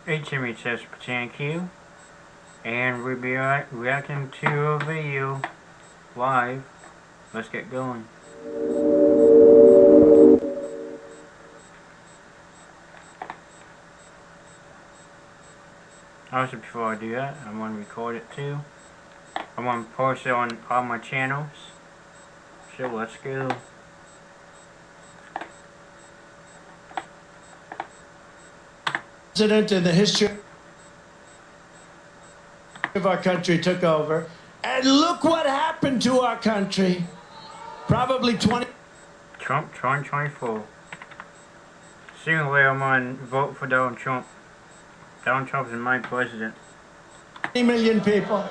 HMH says thank you, and we'll be reacting to a video live. Let's get going. Also, before I do that, I'm going to record it too. I'm going to post it on all my channels. So let's go. President in the history of our country took over, and look what happened to our country. Probably Trump 2024. Sooner or later, I'm going to vote for Donald Trump. Donald Trump is my president. 20 million people.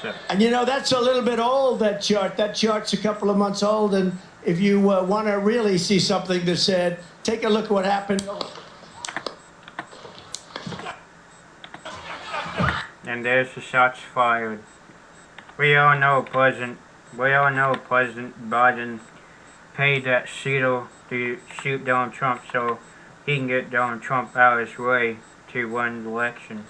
So. And you know, that's a little bit old, that chart. That chart's a couple of months old, and if you want to really see something that said, take a look at what happened. And there's the shots fired. We all know President Biden paid that shooter to shoot Donald Trump so he can get Donald Trump out of his way to win the election.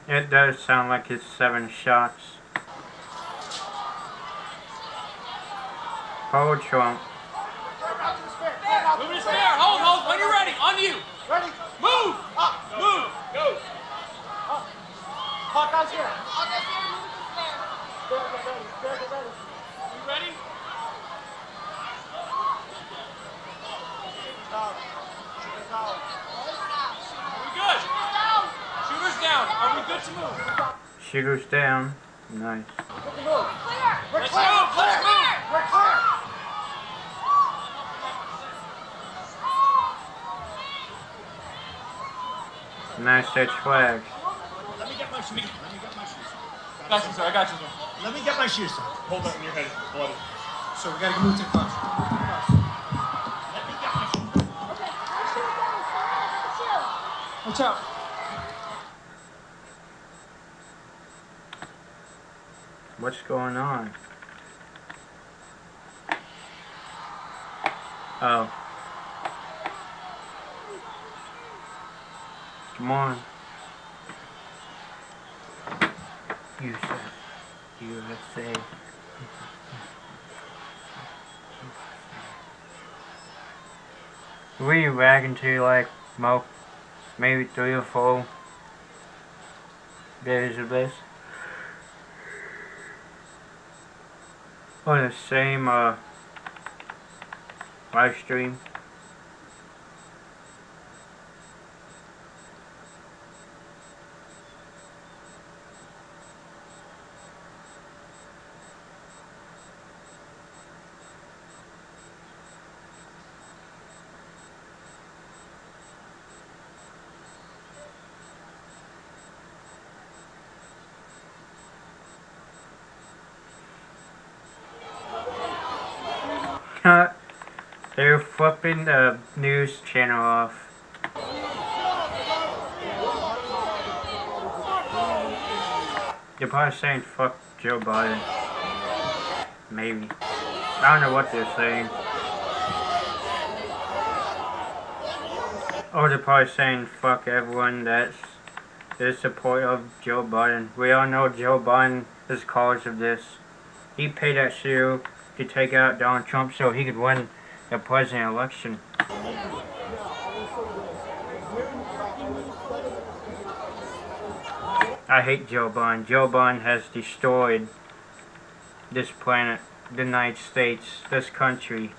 It does sound like it's 7 shots. Hold Trump. Move to spare. Hold. When you're ready. On you. Ready. Move. Up. Move. Go. Up. Hawkeye's here. Hawkeye's here. Move to spare. Spare, get ready. You ready? We good? Shooter's down. Are we good to move? Shooter's down. Nice. Let's move. Let's move. We're clear. Nice touch flags. Let me get my shoes. Got you, sir. I got you, sir. Let me get my shoes, sir. Hold that in your head. Bloody. So we gotta move to the bus. Let me get my shoes. Okay. Watch out. What's going on? Oh. Come on. USA. We wagging to like maybe 3 or 4 days of this. On the same live stream. They're flipping the news channel off. They're probably saying fuck Joe Biden. Maybe. I don't know what they're saying. Or they're probably saying fuck everyone that's in support of Joe Biden. We all know Joe Biden is the cause of this. He paid that shooter to take out Donald Trump so he could win the president election. I hate Joe Biden. Joe Biden has destroyed this planet, the United States, this country.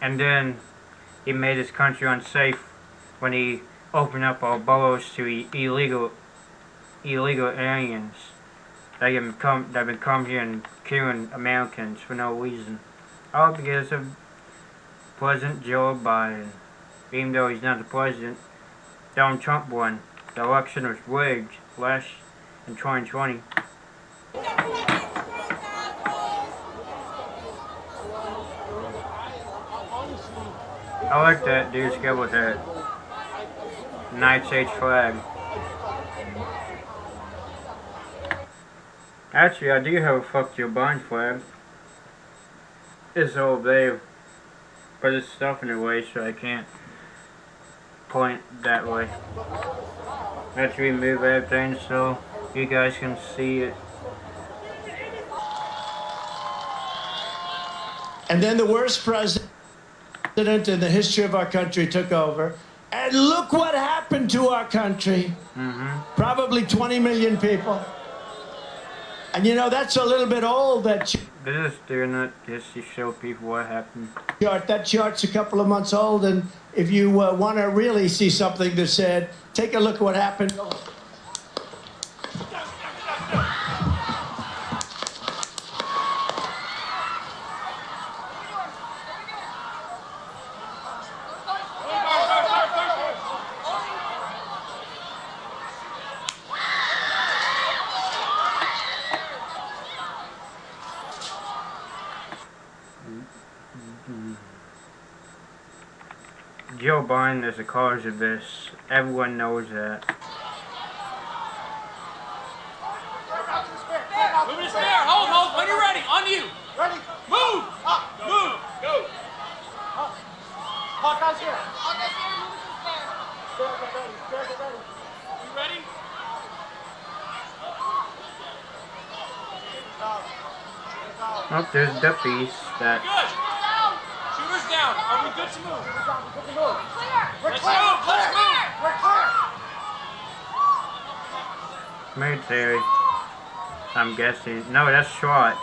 And then he made this country unsafe when he opened up our borders to illegal aliens. They have been come here and killing Americans for no reason. All because of President Joe Biden. Even though he's not the president, Donald Trump won. The election was rigged last in 2020. I like that dude's got with that United States flag. Actually, I do have a fuck Joe Biden flag. It's over there, but it's stuff in the way, so I can't point that way. Let's remove everything so you guys can see it. And then the worst president in the history of our country took over. And look what happened to our country. Probably 20 million people. And you know, that's a little bit old, that They're just doing it just to show people what happened. chart. That chart's a couple of months old. And if you want to really see something that said, take a look at what happened. Joe Biden is the cause of this. Everyone knows that. Move to spare. Hold. When you're ready. On you. Ready. Move. Move. Go. Hawkeye's here. Hawkeye's here. Move to spare. Spare, get ready. You ready? Oh, there's Duffy's that. Good. Shooters down. Are we good to move? Let's move. Military. I'm guessing. No, that's SWAT.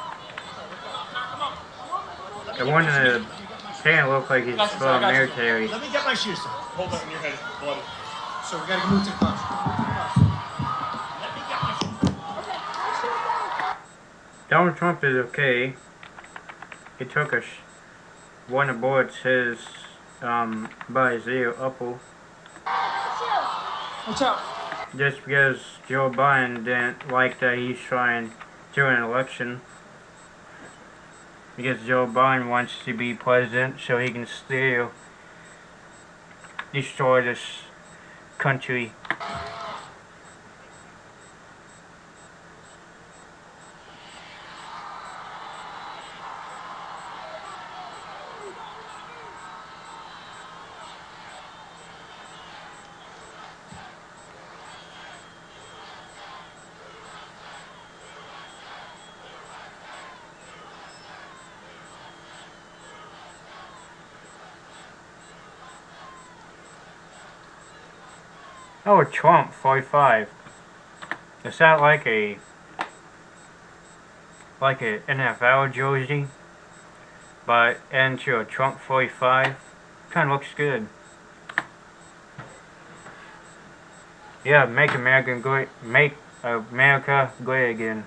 The one in the stand looks like he's from military. Let me get my shoes on. Hold that in your head. Bloody. So we got to move to the bus. Let me get my shoes. Donald Trump is okay. He took one of the bullets his by his ear upper. What's up? Just because Joe Biden didn't like that he's trying to do an election. Because Joe Biden wants to be president so he can still destroy this country. Oh, Trump 45. Is that like a NFL jersey, but into a Trump 45? Kind of looks good. Yeah, make America great again.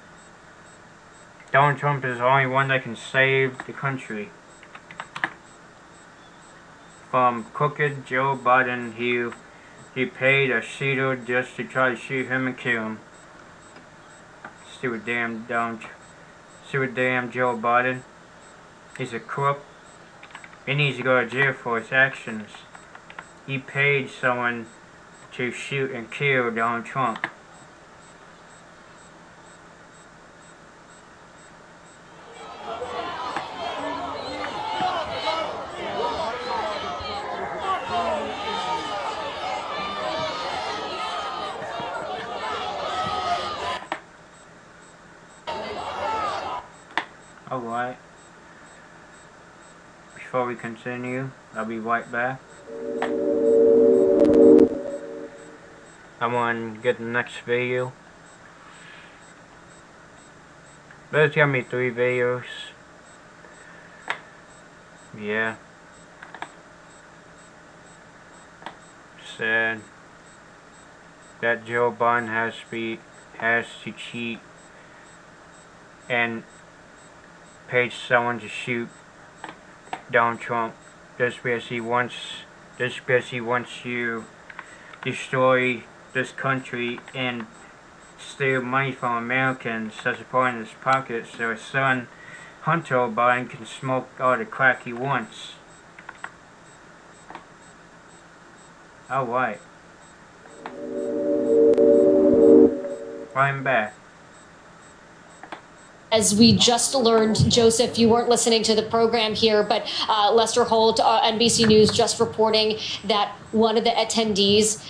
Donald Trump is the only one that can save the country from crooked Joe Biden. He paid a shooter just to try to shoot him and kill him. Stupid damn Joe Biden. He's a crook. He needs to go to jail for his actions. He paid someone to shoot and kill Donald Trump. Alright. Before we continue, I'll be right back. I'm gonna get the next video. There's gonna be 3 videos. Yeah. Said that Joe Biden has to cheat and paid someone to shoot Donald Trump just because he wants you destroy this country and steal money from Americans to support in his pocket so his son, Hunter Biden, can smoke all the crack he wants. Alright. I'm back. As we just learned, Joseph, you weren't listening to the program here, but Lester Holt, NBC News, just reporting that one of the attendees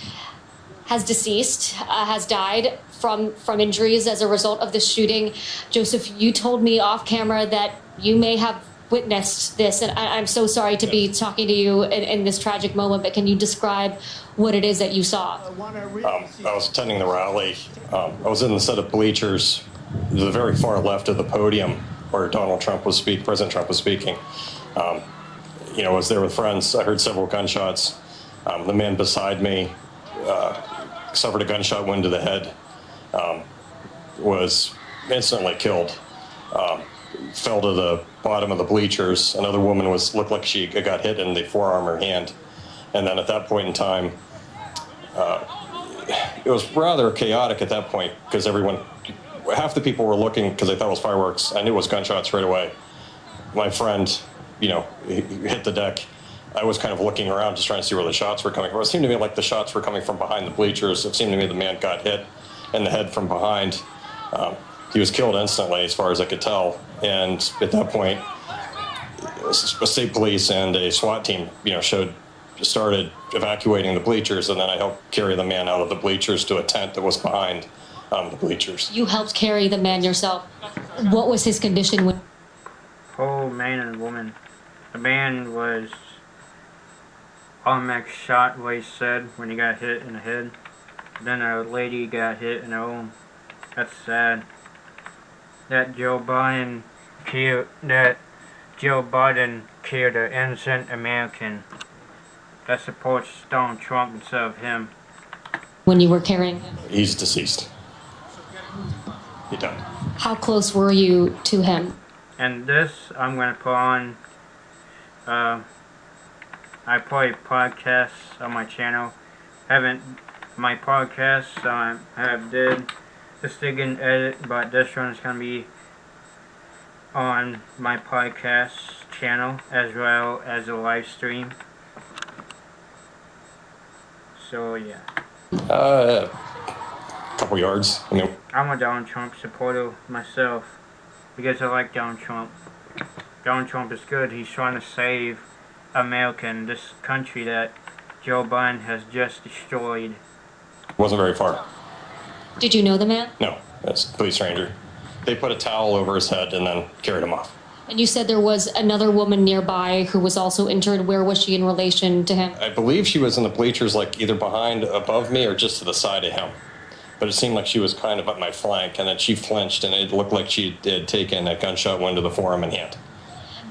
has deceased, has died from injuries as a result of the shooting. Joseph, you told me off camera that you may have witnessed this, and I'm so sorry to be talking to you in this tragic moment, but can you describe what it is that you saw? I was attending the rally. I was in the set of bleachers, the very far left of the podium where President Trump was speaking. I was there with friends. I heard several gunshots. The man beside me suffered a gunshot wound to the head, was instantly killed, fell to the bottom of the bleachers. Another woman looked like she got hit in the forearm or hand. And then at that point in time, it was rather chaotic at that point because half the people were looking because they thought it was fireworks. I knew it was gunshots right away. My friend, he hit the deck. I was kind of looking around just trying to see where the shots were coming from. It seemed to me like the shots were coming from behind the bleachers. It seemed to me the man got hit in the head from behind. He was killed instantly, as far as I could tell. And at that point, a state police and a SWAT team, started evacuating the bleachers, and then I helped carry the man out of the bleachers to a tent that was behind the bleachers. You helped carry the man yourself. What was his condition? Whole man and woman. The man was automatic shot, what he said, when he got hit in the head. Then a lady got hit in the arm. That's sad. That Joe Biden killed an innocent American that supports Donald Trump instead of him. When you were carrying him? He's deceased. He died. How close were you to him? And this, I'm going to put on, I play podcasts on my channel. My podcasts have did this thing edit, but this one is going to be on my podcast channel as well as a live stream. So yeah. A couple yards. I'm a Donald Trump supporter myself because I like Donald Trump. Donald Trump is good. He's trying to save America and this country that Joe Biden has just destroyed. Wasn't very far. Did you know the man? No, that's a complete stranger. They put a towel over his head and then carried him off. And you said there was another woman nearby who was also injured. Where was she in relation to him? I believe she was in the bleachers, like either above me or just to the side of him. But it seemed like she was kind of at my flank, and then she flinched, and it looked like she had taken a gunshot wound to the forearm and hand.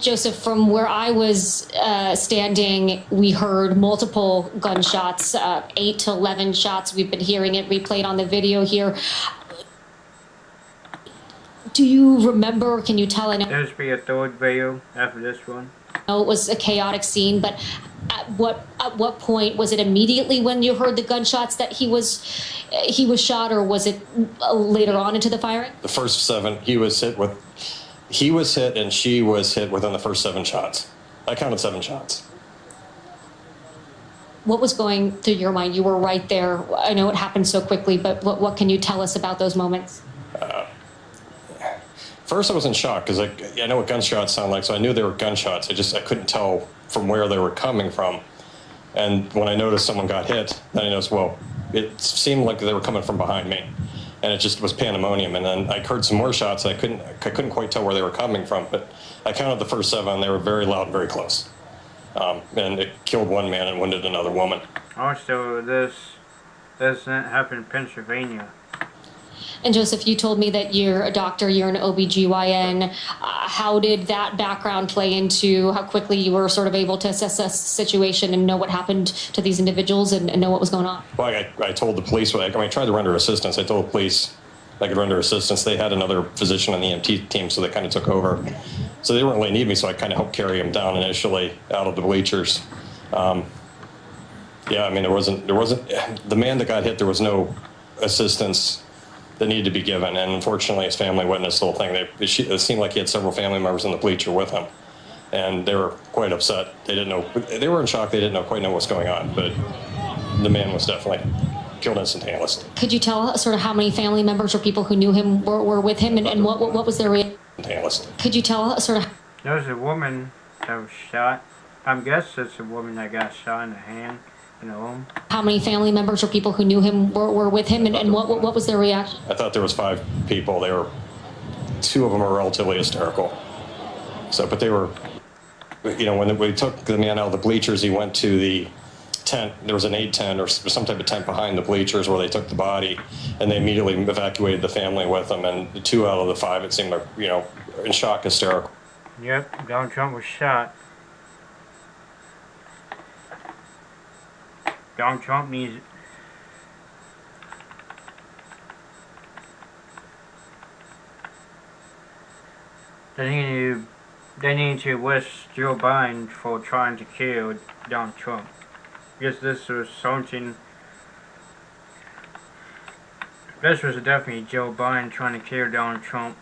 Joseph, from where I was standing, we heard multiple gunshots, 8 to 11 shots. We've been hearing it replayed on the video here. Do you remember, can you tell? There's be a third video after this one. It was a chaotic scene, but at what point, was it immediately when you heard the gunshots that he was shot, or was it later on into the firing? The first 7, he was hit and she was hit within the first 7 shots. I counted 7 shots. What was going through your mind? You were right there. I know it happened so quickly, but what can you tell us about those moments? First, I was in shock because I know what gunshots sound like, so I knew they were gunshots. I couldn't tell from where they were coming from. And when I noticed someone got hit, then I noticed, well, it seemed like they were coming from behind me. And it just was pandemonium. And then I heard some more shots. I couldn't quite tell where they were coming from, but I counted the first 7. They were very loud and very close. And it killed one man and wounded another woman. Also, this incident happened in Pennsylvania. And Joseph, you told me that you're a doctor, you're an OBGYN. How did that background play into how quickly you were sort of able to assess the situation and know what happened to these individuals and know what was going on? Well, I told the police, I tried to render assistance. I told the police I could render assistance. They had another physician on the EMT team, so they kind of took over. So they didn't really need me, so I kind of helped carry him down initially out of the bleachers. Yeah, I mean, there wasn't, the man that got hit, there was no assistance that needed to be given. And unfortunately, his family witnessed the whole thing. It seemed like he had several family members in the bleacher with him. And they were quite upset. They didn't know, they were in shock. They didn't quite know what's going on. But the man was definitely killed instantaneously. Could you tell sort of how many family members or people who knew him were with him, and what was their reaction? Could you tell sort of? There was a woman that was shot. I'm guessing it's a woman that got shot in the hand in the home. How many family members or people who knew him were with him, and what was their reaction? I thought there was 5 people. Two of them were relatively hysterical. So, but they were, you know, when we took the man out of the bleachers, he went to the tent. There was an aid tent or some type of tent behind the bleachers where they took the body, and they immediately evacuated the family with them. And the 2 out of the 5, it seemed like, you know, in shock, hysterical. Yep, Donald Trump was shot. Donald Trump needs... They need to list Joe Biden for trying to kill Donald Trump. Because this was something... This was definitely Joe Biden trying to kill Donald Trump.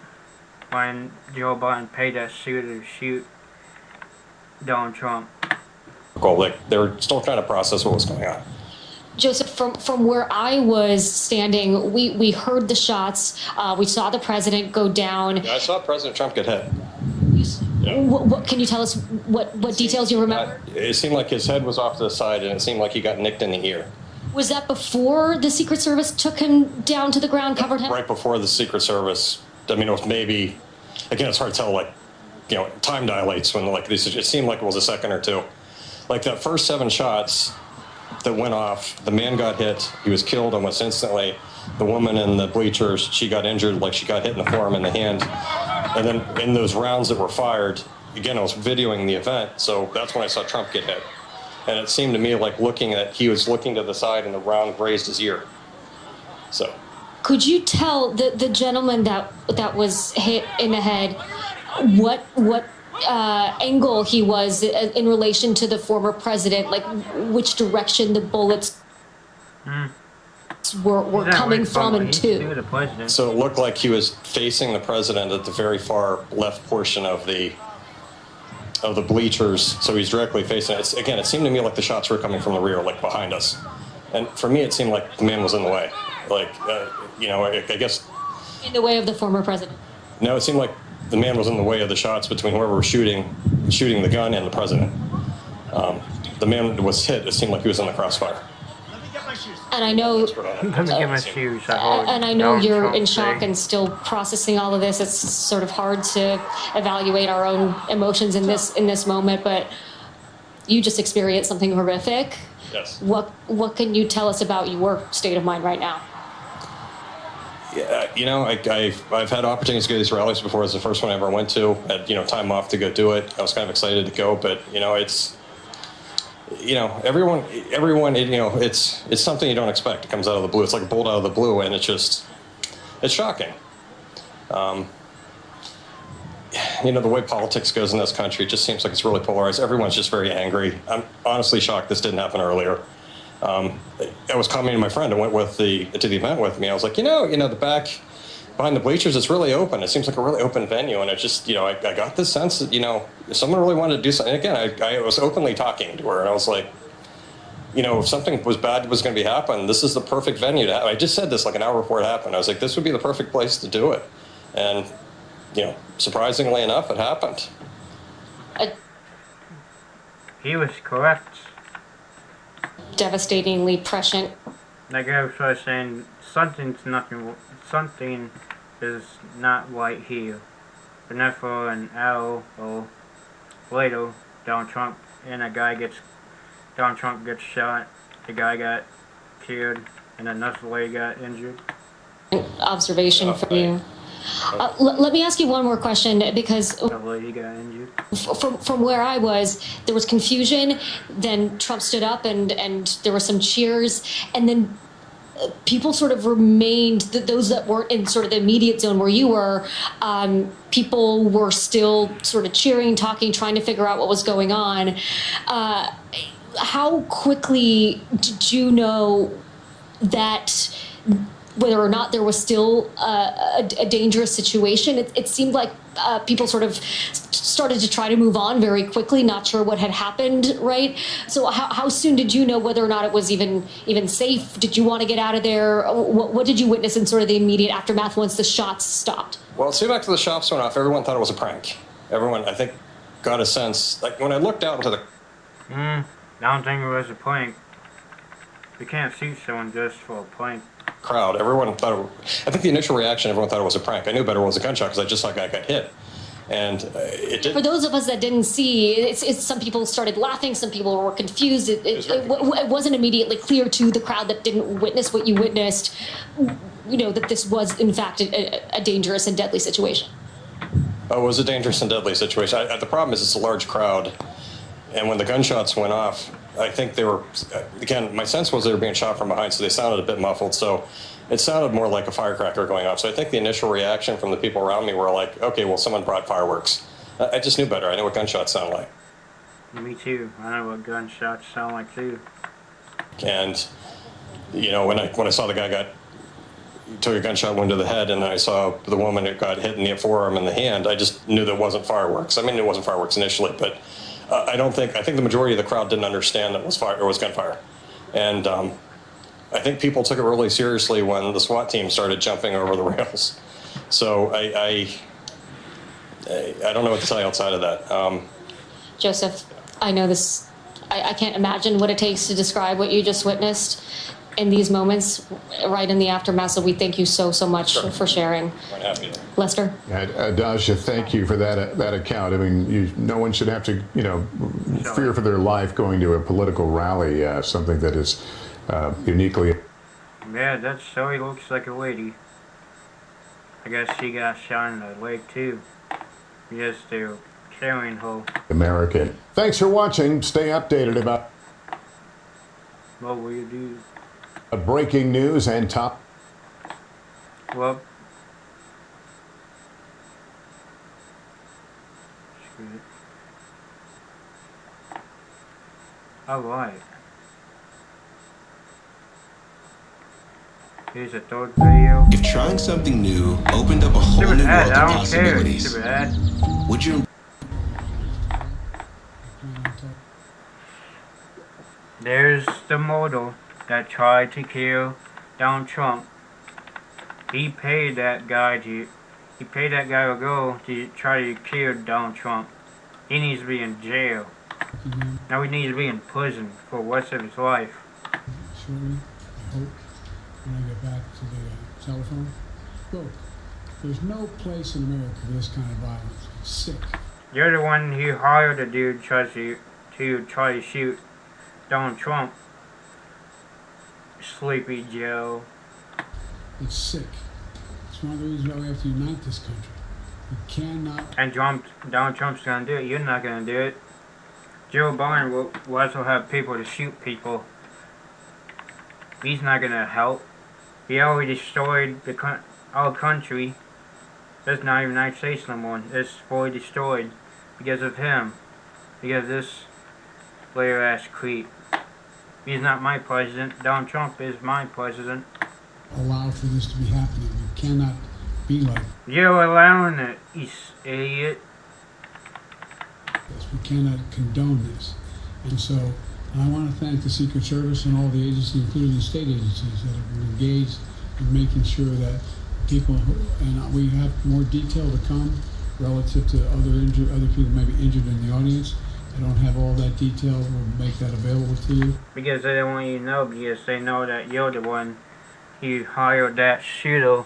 When Joe Biden paid that shooter to shoot Donald Trump. Like, they were still trying to process what was going on. Joseph, from where I was standing, we heard the shots. We saw the president go down. Yeah, I saw President Trump get hit. Yeah. What can you tell us? What details you remember? It seemed like his head was off to the side, and it seemed like he got nicked in the ear. Was that before the Secret Service took him down to the ground, covered him? Right before the Secret Service. I mean, it was maybe, again, it's hard to tell, like, you know, time dilates when, like, it seemed like it was a second or two. Like, that first 7 shots that went off, the man got hit, he was killed almost instantly. The woman in the bleachers, she got injured, like she got hit in the forearm and the hand. And then in those rounds that were fired, again, I was videoing the event, so that's when I saw Trump get hit. And it seemed to me like he was looking to the side and the round grazed his ear. So. Could you tell the gentleman that was hit in the head what angle he was in relation to the former president, like which direction the bullets were coming from and to? So it looked like he was facing the president at the very far left portion of the bleachers, so he's directly facing it. Again, it seemed to me like the shots were coming from the rear, like behind us. And for me, it seemed like the man was in the way. Like, you know, I guess... In the way of the former president? No, it seemed like the man was in the way of the shots between whoever was shooting the gun and the president. The man was hit. It seemed like he was in the crossfire. Let me get my shoes. And I know... Let me get my shoes. And I know you're in shock and still processing all of this. It's sort of hard to evaluate our own emotions in this moment, but you just experienced something horrific. Yes. What can you tell us about your state of mind right now? Yeah, you know, I've had opportunities to go to these rallies before. It's the first one I ever went to. Had, you know, time off to go do it. I was kind of excited to go, but you know, it's, you know, everyone, you know, it's something you don't expect. It comes out of the blue. It's like a bolt out of the blue, and it's shocking. You know, the way politics goes in this country, it just seems like it's really polarized. Everyone's just very angry. I'm honestly shocked this didn't happen earlier. I was commenting to my friend who went to the event with me. I was like, you know, the back behind the bleachers, it's really open. It seems like a really open venue. And it just, you know, I got this sense that, you know, if someone really wanted to do something, again, I was openly talking to her, and I was like, you know, if something was bad was going to be happening, this is the perfect venue to have. I just said this like an hour before it happened. I was like, this would be the perfect place to do it. And, you know, surprisingly enough, it happened. He was correct. Devastatingly prescient. Like I was saying, something is not right here. But not for an hour or later, Donald Trump gets shot, the guy got killed, and another lady got injured. Observation from you. Let me ask you one more question, because The lady got injured. from where I was, there was confusion, then Trump stood up and there were some cheers, and then people sort of remained, those that weren't in sort of the immediate zone where you were, people were still sort of cheering, talking, trying to figure out what was going on. how quickly did you know that whether or not there was still a dangerous situation? It seemed like people sort of started to try to move on very quickly, not sure what had happened, right? So how soon did you know whether or not it was even safe? Did you want to get out of there? What did you witness in sort of the immediate aftermath once the shots stopped? Well, soon after the shots went off, everyone thought it was a prank. Everyone, I think, got a sense, like when I looked out into the... I don't think it was a prank. You can't shoot someone just for a prank. Crowd, everyone thought I think the initial reaction, everyone thought it was a prank. I knew better it was a gunshot because I just saw a guy got hit. And it did. For those of us that didn't see, it's some people started laughing, some people were confused. It wasn't immediately clear to the crowd that didn't witness what you witnessed, that this was, in fact, a dangerous and deadly situation. Oh, it was a dangerous and deadly situation. The problem is it's a large crowd. And when the gunshots went off, I think they were, again, my sense was they were being shot from behind, so they sounded a bit muffled. So it sounded more like a firecracker going off. So I think the initial reaction from the people around me were like, okay, well, someone brought fireworks. I just knew better. I knew what gunshots sound like. Me too. I know what gunshots sound like too. And, when I saw the guy took a gunshot wound to the head, and I saw the woman that got hit in the forearm and the hand, I just knew that it wasn't fireworks. I mean, it wasn't fireworks initially, but I think the majority of the crowd didn't understand that it was fire or was gunfire. And I think people took it really seriously when the SWAT team started jumping over the rails. So I don't know what to tell you outside of that. Joseph, I know this, I can't imagine what it takes to describe what you just witnessed in these moments, right in the aftermath. So we thank you so much for sharing. I'm happy. Lester? Dasha, thank you for that account. I mean, no one should have to, fear for their life going to a political rally, something that is uniquely... Yeah, that story looks like a lady. I guess she got shot in the leg too. Yes, they were carrying her. American. Thanks for watching. Stay updated about What will you do? Breaking news and top. Well, screw it. Alright. Here's a third video. If trying something new opened up a whole Stupid new ad, world I of don't care. possibilities, Stupid ad. would you? There's the model that tried to kill Donald Trump. He paid that guy to go to try to kill Donald Trump. He needs to be in jail. Now he needs to be in prison for the rest of his life. Shortly, I hope, when I get back to the telephone. Look, there's no place in America for this kind of violence. It's sick. You're the one who hired the dude to try to shoot Donald Trump. Sleepy Joe. It's sick. It's one of the reasons why we have to unite this country. We cannot... And Donald Trump's gonna do it. You're not gonna do it. Joe Biden will also have people to shoot people. He's not gonna help. He already destroyed our country. That's not even the United States no more. It's fully destroyed because of him. Because of this layer ass creep. He's not my president. Donald Trump is my president. allow for this to be happening. We cannot be like You're allowing it, you idiot. this. We cannot condone this. And so I want to thank the Secret Service and all the agencies, including the state agencies, that have been engaged in making sure that people, and we have more detail to come relative to other people maybe injured in the audience. I don't have all that detail. We'll make that available to you. Because they don't want you to know, because they know that you're the one who hired that shooter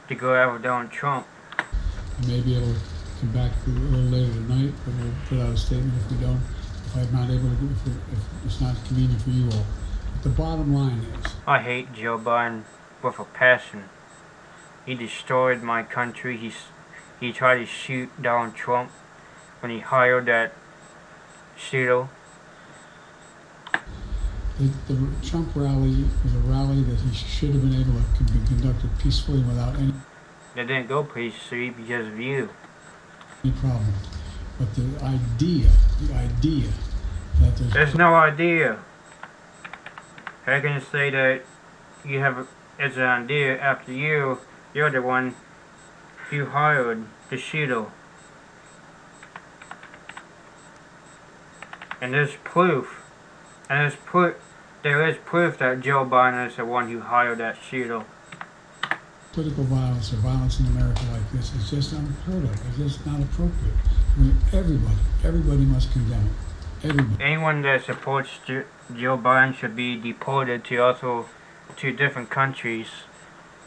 to go after Donald Trump. I may be able to come back a little later tonight, but we'll put out a statement if we don't, if I'm not able to, if it's not convenient for you all. But the bottom line is, I hate Joe Biden with a passion. He destroyed my country. He tried to shoot Donald Trump when he hired that shooter. the Trump rally was a rally that he should have been able to be conducted peacefully without any They didn't go peacefully because of you. problem. But the idea that There's no idea. How can you say that you have it's an idea after you're the one you hired the shooter? And there is proof that Joe Biden is the one who hired that shooter. political violence or violence in America like this is just unheard of. It's just not appropriate. I mean, everybody must condemn it. Everybody. Anyone that supports Joe Biden should be deported to different countries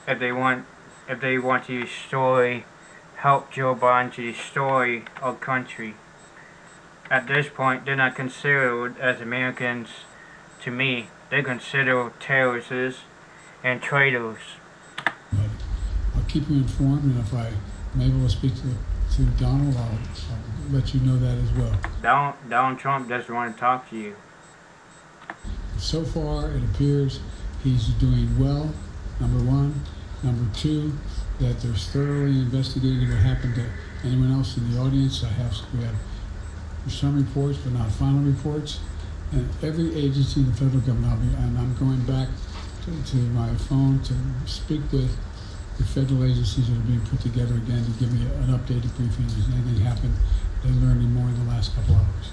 if they want to help Joe Biden to destroy our country. At this point, they're not considered as Americans to me. They're considered terrorists and traitors. But I'll keep you informed, and if I'm able to speak to Donald, I'll let you know that as well. Donald Trump doesn't want to talk to you. So far, it appears he's doing well, number one. Number two, that they're thoroughly investigating what happened to anyone else in the audience. We have some reports, but not final reports. And every agency in the federal government, I'm going back to my phone to speak with the federal agencies that are being put together again to give me an updated briefing. If anything happened, they learned more in the last couple hours.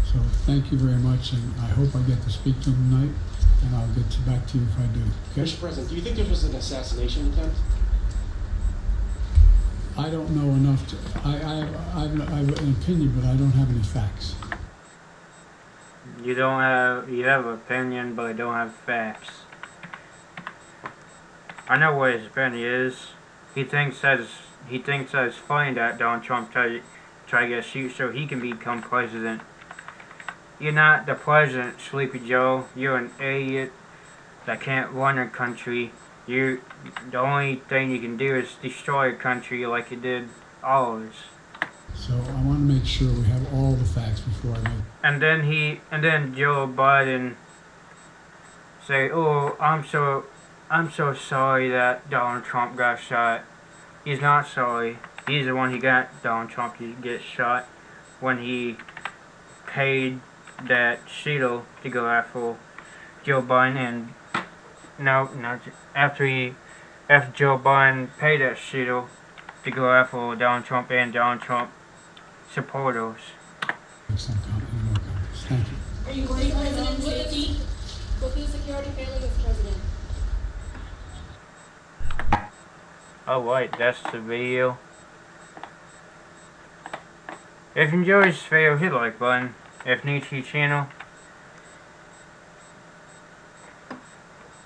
So thank you very much, and I hope I get to speak to them tonight, and I'll get back to you if I do. Okay? Mr. President, do you think this was an assassination attempt? I don't know enough to. I have an opinion, but I don't have any facts. You have an opinion, but I don't have facts. I know what his opinion is. He thinks that it's funny that Donald Trump tried to get shoot so he can become president. You're not the president, Sleepy Joe. You're an idiot that can't run a country. The only thing you can do is destroy a country like you did ours. So I want to make sure we have all the facts before I make. And then Joe Biden say, "Oh, I'm so sorry that Donald Trump got shot." He's not sorry. He's the one who got Donald Trump to get shot when he paid that shooter to go after Joe Biden. And after Joe Biden paid that shooter to go after Donald Trump and Donald Trump supporters. Some any more comments. Thank you. Are you worried, President, with the security failing as president? Oh wait, that's the video. If you enjoyed this video, hit the like button. If new to your channel,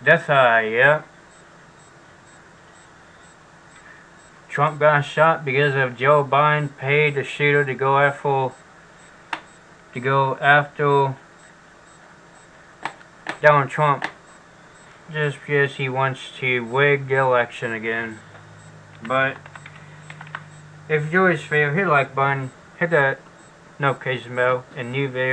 that's yeah. Trump got shot because of Joe Biden paid the shooter to go after Donald Trump just because he wants to rig the election again. But if you enjoyed this video, hit the like button, hit that notification bell, and new videos